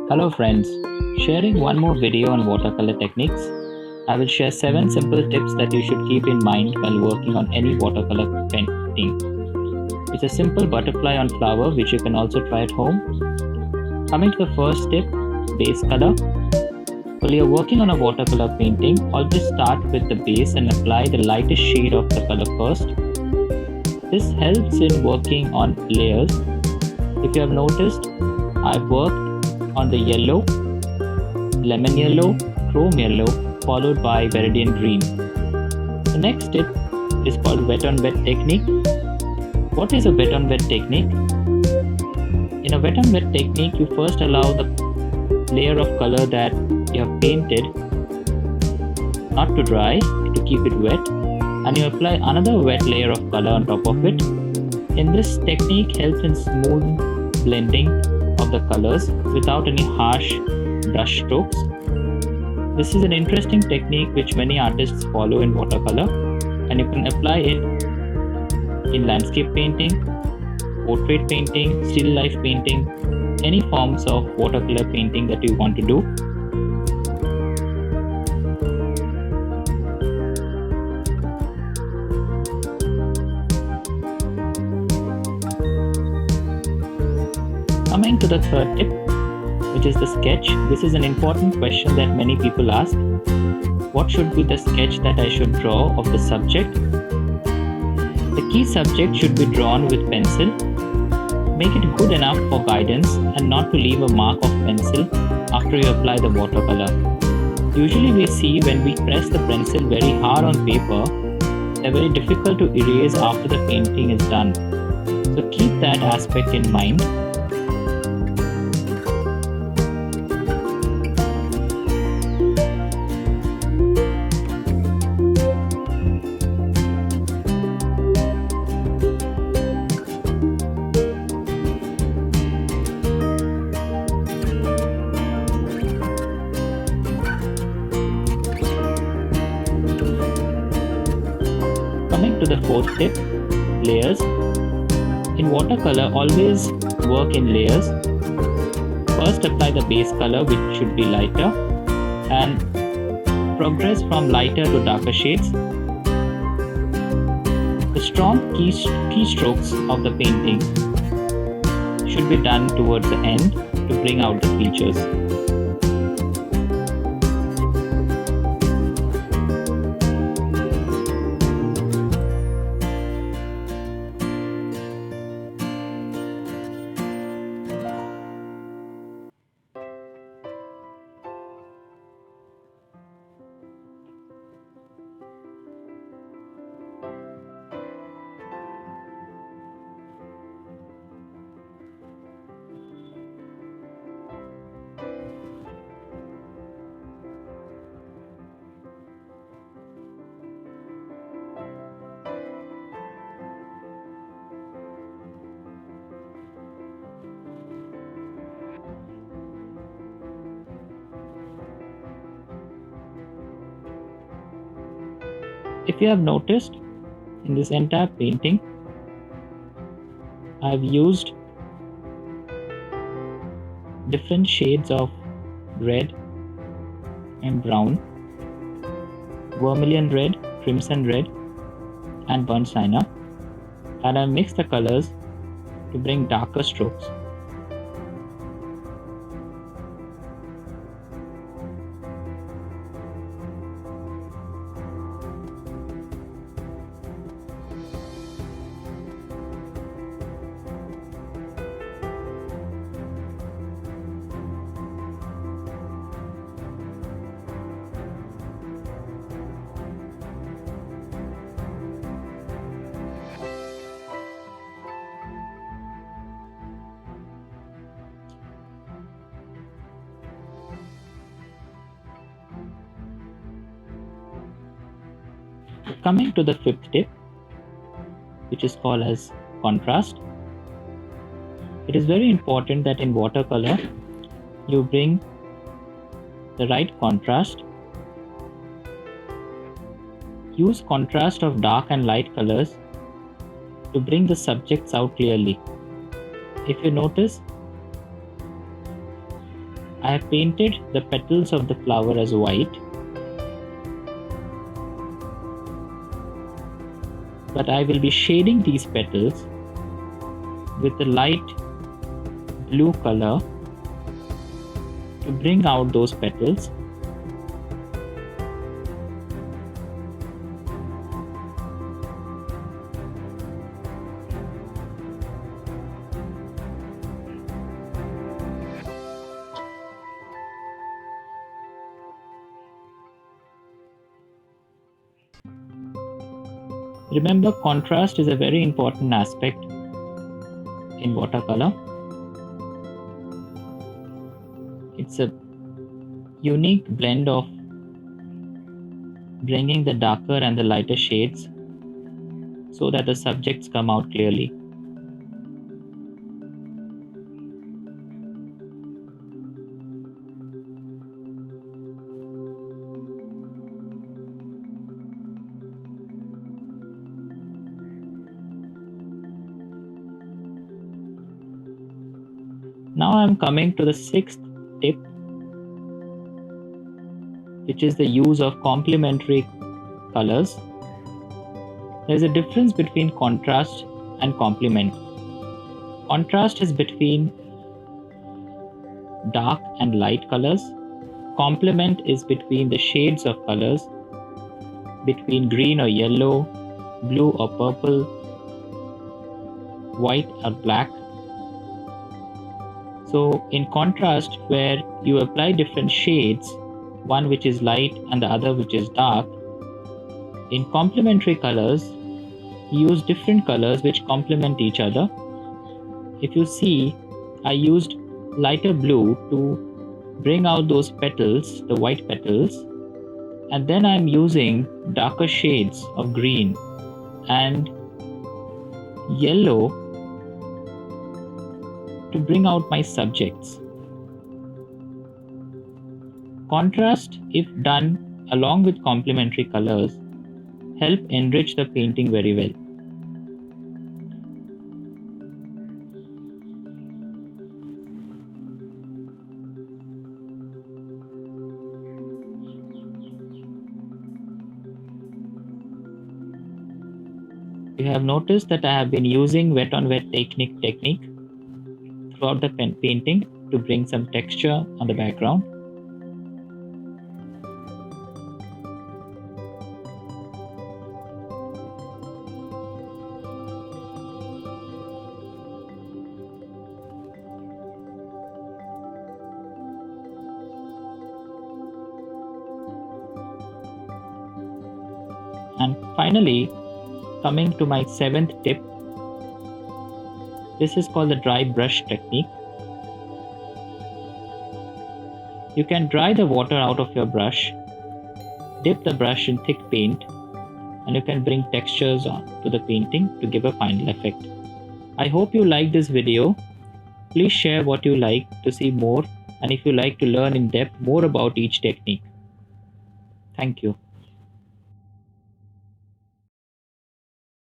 Hello friends, sharing one more video on watercolor techniques. I will share 7 simple tips that you should keep in mind while working on any watercolor painting. It's a simple butterfly on flower which you can also try at home. Coming to the first tip, base color. While you're working on a watercolor painting, always start with the base and apply the lightest shade of the color first. This helps in working on layers. If you have noticed, I've worked on the yellow, lemon yellow, chrome yellow, followed by viridian green. The next tip is called wet on wet technique. What is a wet on wet technique? In a wet on wet technique, you first allow the layer of color that you have painted not to dry, to keep it wet, and you apply another wet layer of color on top of it. In this technique helps in smooth blending of the colors without any harsh brush strokes. This is an interesting technique which many artists follow in watercolor, and you can apply it in landscape painting, portrait painting, still life painting, any forms of watercolor painting that you want to do. Coming to the third tip, which is the sketch. This is an important question that many people ask. What should be the sketch that I should draw of the subject? The key subject should be drawn with pencil. Make it good enough for guidance and not to leave a mark of pencil after you apply the watercolor. Usually we see when we press the pencil very hard on paper, they're very difficult to erase after the painting is done. So keep that aspect in mind. Coming to the fourth tip, layers. In watercolor, always work in layers. First apply the base color, which should be lighter, and progress from lighter to darker shades. The strong keystrokes of the painting should be done towards the end to bring out the features. If you have noticed, in this entire painting, I have used different shades of red and brown, vermilion red, crimson red, and burnt sienna, and I mixed the colors to bring darker strokes. Coming to the fifth tip, which is called as contrast. It is very important that in watercolor you bring the right contrast. Use contrast of dark and light colors to bring the subjects out clearly. If you notice, I have painted the petals of the flower as white, but I will be shading these petals with a light blue color to bring out those petals. Remember, contrast is a very important aspect in watercolor. It's a unique blend of bringing the darker and the lighter shades so that the subjects come out clearly. Now I am coming to the sixth tip, which is the use of complementary colors. There is a difference between contrast and complement. Contrast is between dark and light colors. Complement is between the shades of colors, between green or yellow, blue or purple, white or black. So in contrast, where you apply different shades, one which is light and the other which is dark, in complementary colors, you use different colors which complement each other. If you see, I used lighter blue to bring out those petals, the white petals, and then I'm using darker shades of green and yellow to bring out my subjects. Contrast, if done along with complementary colors, help enrich the painting very well. You have noticed that I have been using wet on wet technique throughout the painting to bring some texture on the background. And finally, coming to my seventh tip, this is called the dry brush technique. You can dry the water out of your brush, dip the brush in thick paint, and you can bring textures on to the painting to give a final effect. I hope you liked this video. Please share what you like to see more, and if you like to learn in depth more about each technique. Thank you.